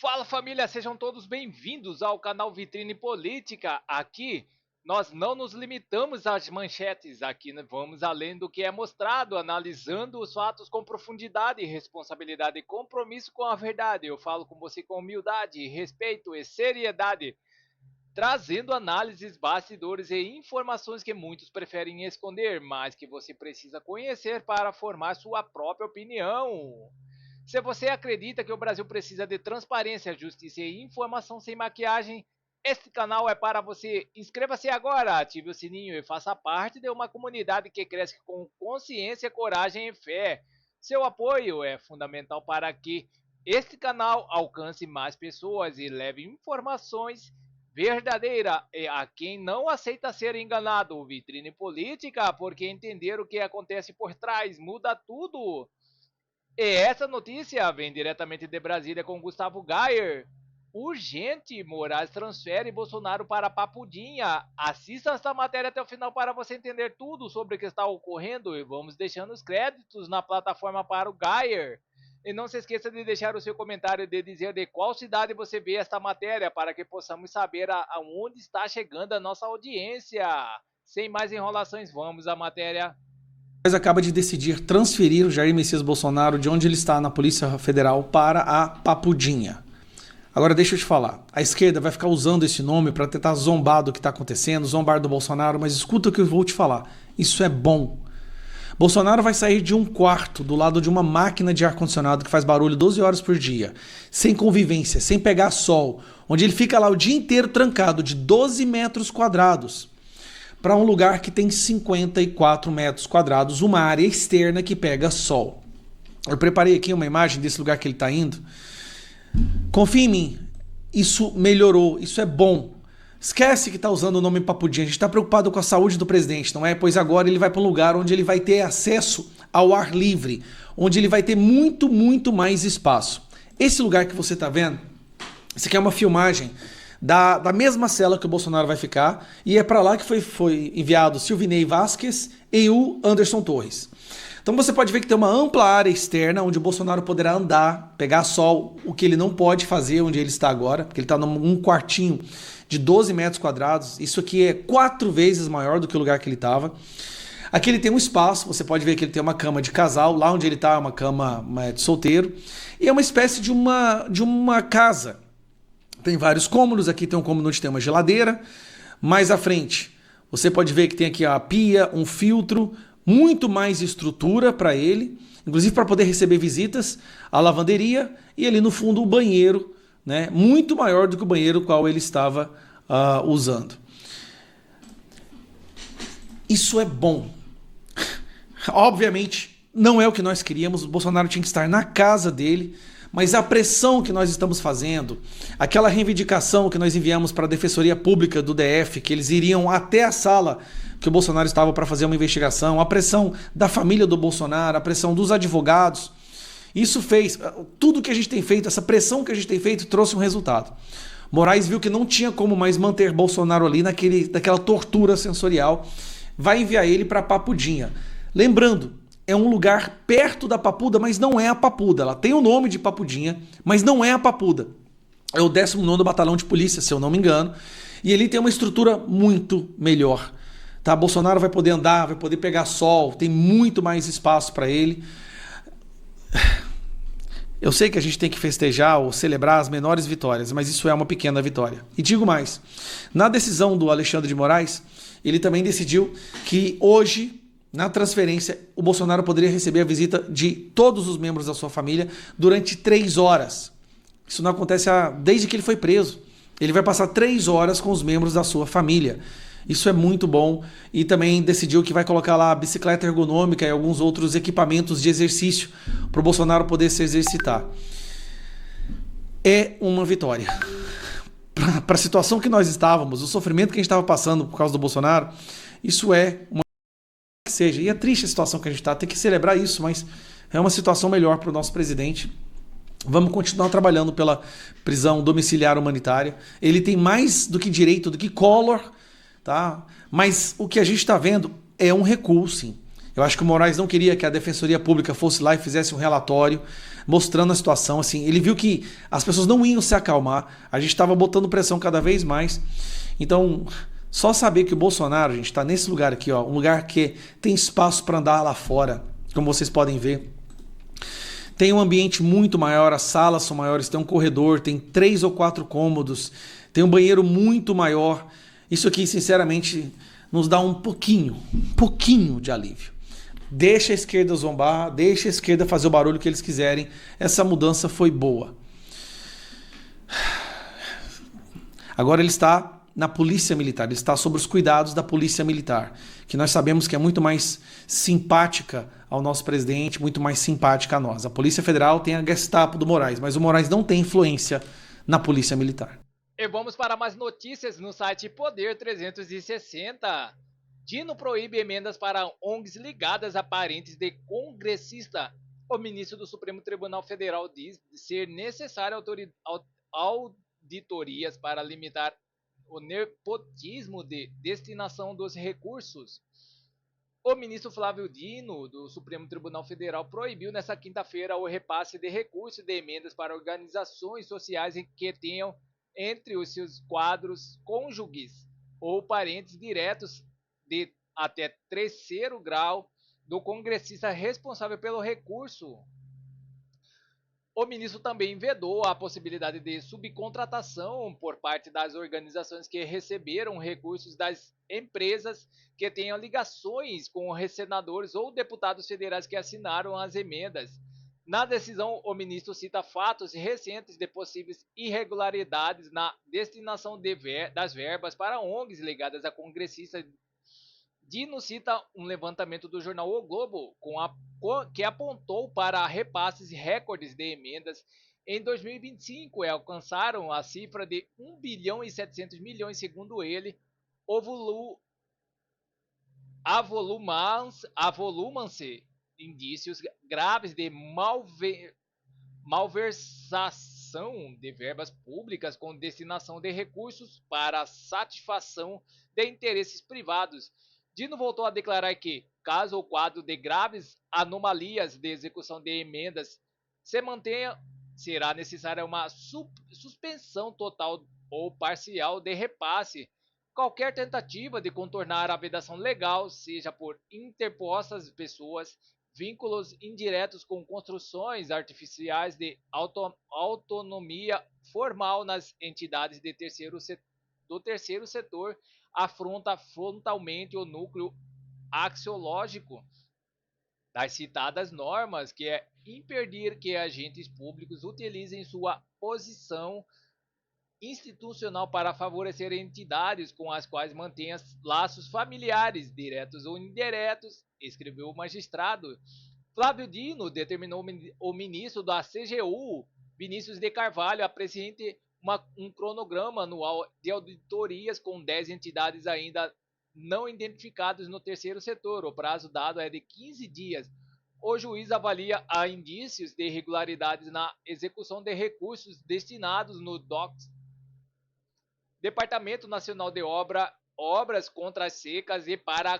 Fala família, sejam todos bem-vindos ao canal Vitrine Política. Aqui nós não nos limitamos às manchetes, aqui vamos além do que é mostrado, analisando os fatos com profundidade, responsabilidade e compromisso com a verdade. Eu falo com você com humildade, respeito e seriedade, trazendo análises, bastidores e informações que muitos preferem esconder, mas que você precisa conhecer para formar sua própria opinião. Se você acredita que o Brasil precisa de transparência, justiça e informação sem maquiagem, este canal é para você. Inscreva-se agora, ative o sininho e faça parte de uma comunidade que cresce com consciência, coragem e fé. Seu apoio é fundamental para que este canal alcance mais pessoas e leve informações verdadeiras a quem não aceita ser enganado. Vitrine Política, porque entender o que acontece por trás muda tudo. E essa notícia vem diretamente de Brasília com Gustavo Gayer. Urgente, Moraes transfere Bolsonaro para Papudinha. Assista esta matéria até o final para você entender tudo sobre o que está ocorrendo e vamos deixando os créditos na plataforma para o Gayer. E não se esqueça de deixar o seu comentário de dizer de qual cidade você vê esta matéria para que possamos saber aonde está chegando a nossa audiência. Sem mais enrolações, vamos à matéria. Acaba de decidir transferir o Jair Messias Bolsonaro de onde ele está na Polícia Federal para a Papudinha. Agora deixa eu te falar, a esquerda vai ficar usando esse nome para tentar zombar do que está acontecendo, zombar do Bolsonaro, mas escuta o que eu vou te falar, isso é bom. Bolsonaro vai sair de um quarto do lado de uma máquina de ar-condicionado que faz barulho 12 horas por dia, sem convivência, sem pegar sol, onde ele fica lá o dia inteiro trancado de 12 metros quadrados, para um lugar que tem 54 metros quadrados, uma área externa que pega sol. Eu preparei aqui uma imagem desse lugar que ele está indo. Confia em mim, isso melhorou, isso é bom. Esquece que está usando o nome Papudinha, a gente está preocupado com a saúde do presidente, não é? Pois agora ele vai para um lugar onde ele vai ter acesso ao ar livre, onde ele vai ter muito, muito mais espaço. Esse lugar que você está vendo, isso aqui é uma filmagem da mesma cela que o Bolsonaro vai ficar, e é para lá que foi enviado Silvinei Vasquez e o Anderson Torres. Então você pode ver que tem uma ampla área externa onde o Bolsonaro poderá andar, pegar sol, o que ele não pode fazer onde ele está agora, porque ele está num quartinho de 12 metros quadrados, isso aqui é 4 vezes maior do que o lugar que ele estava. Aqui ele tem um espaço, você pode ver que ele tem uma cama de casal, lá onde ele está é uma cama de solteiro, e é uma espécie de uma casa. Tem vários cômodos, aqui tem um cômodo onde tem uma geladeira. Mais à frente, você pode ver que tem aqui a pia, um filtro, muito mais estrutura para ele, inclusive para poder receber visitas, a lavanderia e ali no fundo o banheiro, né, muito maior do que o banheiro qual ele estava usando. Isso é bom. Obviamente, não é o que nós queríamos, o Bolsonaro tinha que estar na casa dele, mas a pressão que nós estamos fazendo, aquela reivindicação que nós enviamos para a Defensoria Pública do DF, que eles iriam até a sala que o Bolsonaro estava para fazer uma investigação, a pressão da família do Bolsonaro, a pressão dos advogados, isso fez, tudo que a gente tem feito, essa pressão que a gente tem feito trouxe um resultado. Moraes viu que não tinha como mais manter Bolsonaro ali naquela tortura sensorial, vai enviar ele para Papudinha. Lembrando, é um lugar perto da Papuda, mas não é a Papuda. Ela tem o nome de Papudinha, mas não é a Papuda. É o 19º Batalhão de Polícia, se eu não me engano. E ele tem uma estrutura muito melhor. Tá? Bolsonaro vai poder andar, vai poder pegar sol, tem muito mais espaço para ele. Eu sei que a gente tem que festejar ou celebrar as menores vitórias, mas isso é uma pequena vitória. E digo mais, na decisão do Alexandre de Moraes, ele também decidiu que hoje, na transferência, o Bolsonaro poderia receber a visita de todos os membros da sua família durante 3 horas. Isso não acontece desde que ele foi preso. Ele vai passar 3 horas com os membros da sua família. Isso é muito bom. E também decidiu que vai colocar lá a bicicleta ergonômica e alguns outros equipamentos de exercício para o Bolsonaro poder se exercitar. É uma vitória. Para a situação que nós estávamos, o sofrimento que a gente estava passando por causa do Bolsonaro, isso é uma que seja. E é triste a situação que a gente está, tem que celebrar isso, mas é uma situação melhor para o nosso presidente. Vamos continuar trabalhando pela prisão domiciliar humanitária. Ele tem mais do que direito, do que Collor, tá? Mas o que a gente está vendo é um recuo, sim. Eu acho que o Moraes não queria que a Defensoria Pública fosse lá e fizesse um relatório mostrando a situação. Assim, ele viu que as pessoas não iam se acalmar, a gente estava botando pressão cada vez mais. Então, só saber que o Bolsonaro, a gente está nesse lugar aqui, ó, um lugar que tem espaço para andar lá fora, como vocês podem ver. Tem um ambiente muito maior, as salas são maiores, tem um corredor, tem 3 ou 4 cômodos, tem um banheiro muito maior. Isso aqui, sinceramente, nos dá um pouquinho de alívio. Deixa a esquerda zombar, deixa a esquerda fazer o barulho que eles quiserem. Essa mudança foi boa. Agora ele está na Polícia Militar, ele está sob os cuidados da Polícia Militar, que nós sabemos que é muito mais simpática ao nosso presidente, muito mais simpática a nós. A Polícia Federal tem a Gestapo do Moraes, mas o Moraes não tem influência na Polícia Militar. E vamos para mais notícias no site Poder 360. Dino proíbe emendas para ONGs ligadas a parentes de congressista. O ministro do Supremo Tribunal Federal diz ser necessário auditorias para limitar o nepotismo de destinação dos recursos. O ministro Flávio Dino, do Supremo Tribunal Federal, proibiu nesta quinta-feira o repasse de recursos de emendas para organizações sociais que tenham entre os seus quadros cônjuges ou parentes diretos de até terceiro grau do congressista responsável pelo recurso. O ministro também vedou a possibilidade de subcontratação por parte das organizações que receberam recursos das empresas que tenham ligações com senadores ou deputados federais que assinaram as emendas. Na decisão, o ministro cita fatos recentes de possíveis irregularidades na destinação das verbas para ONGs ligadas a congressistas. Dino cita um levantamento do jornal O Globo que apontou para repasses recordes de emendas em 2025 e alcançaram a cifra de 1 bilhão e 700 milhões, segundo ele. Avolumam-se indícios graves de malversação de verbas públicas com destinação de recursos para satisfação de interesses privados. Dino voltou a declarar que, caso o quadro de graves anomalias de execução de emendas se mantenha, será necessária uma suspensão total ou parcial de repasse. Qualquer tentativa de contornar a vedação legal, seja por interpostas pessoas, vínculos indiretos com construções artificiais de autonomia formal nas entidades do terceiro setor, afronta frontalmente o núcleo axiológico das citadas normas, que é impedir que agentes públicos utilizem sua posição institucional para favorecer entidades com as quais mantêm laços familiares, diretos ou indiretos, escreveu o magistrado. Flávio Dino determinou o ministro da CGU, Vinícius de Carvalho, a presidente um cronograma anual de auditorias com 10 entidades ainda não identificadas no terceiro setor. O prazo dado é de 15 dias. O juiz avalia há indícios de irregularidades na execução de recursos destinados no Departamento Nacional de Obras contra as Secas e para a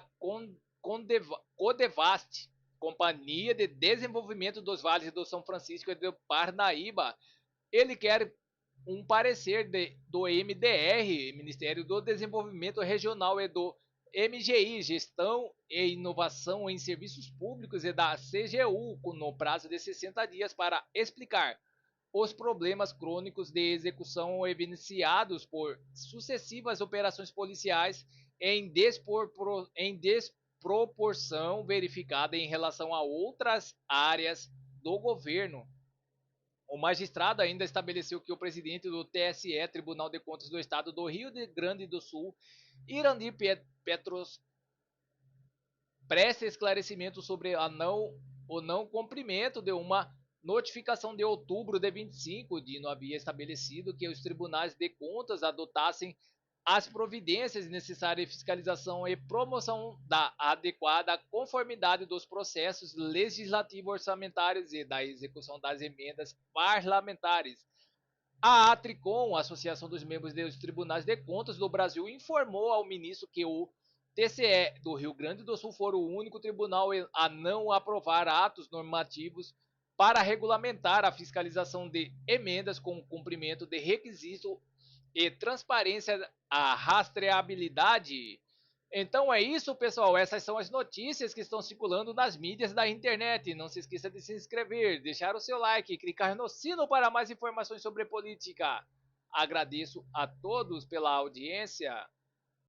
Codevast, Companhia de Desenvolvimento dos Vales do São Francisco e do Parnaíba. Ele quer um parecer do MDR, Ministério do Desenvolvimento Regional, e do MGI, Gestão e Inovação em Serviços Públicos, e da CGU, no prazo de 60 dias para explicar os problemas crônicos de execução evidenciados por sucessivas operações policiais em desproporção verificada em relação a outras áreas do governo. O magistrado ainda estabeleceu que o presidente do TSE, Tribunal de Contas do Estado do Rio Grande do Sul, Irandir Petros, presta esclarecimento sobre o não cumprimento de uma notificação de outubro de 25. Dino havia estabelecido que os tribunais de contas adotassem as providências necessárias de fiscalização e promoção da adequada conformidade dos processos legislativos orçamentários e da execução das emendas parlamentares. A Atricom, Associação dos Membros dos Tribunais de Contas do Brasil, informou ao ministro que o TCE do Rio Grande do Sul for o único tribunal a não aprovar atos normativos para regulamentar a fiscalização de emendas com cumprimento de requisito e transparência à rastreabilidade. Então é isso, pessoal. Essas são as notícias que estão circulando nas mídias da internet. Não se esqueça de se inscrever, deixar o seu like e clicar no sino para mais informações sobre política. Agradeço a todos pela audiência.